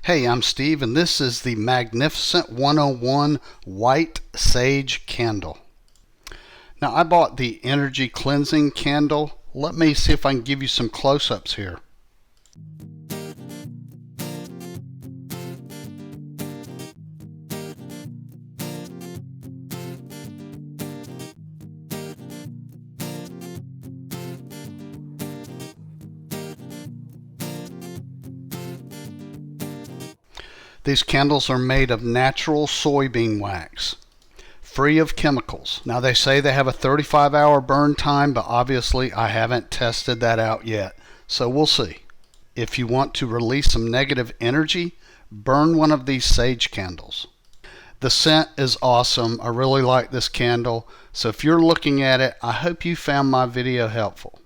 Hey, I'm Steve, and this is the Magnificent 101 White Sage Candle. Now, I bought the Energy Cleansing Candle. Let me see if I can give you some close-ups here. These candles are made of natural soybean wax, free of chemicals. Now they say they have a 35-hour burn time, but obviously I haven't tested that out yet, so we'll see. If you want to release some negative energy, burn one of these sage candles. The scent is awesome. I really like this candle, so if you're looking at it, I hope you found my video helpful.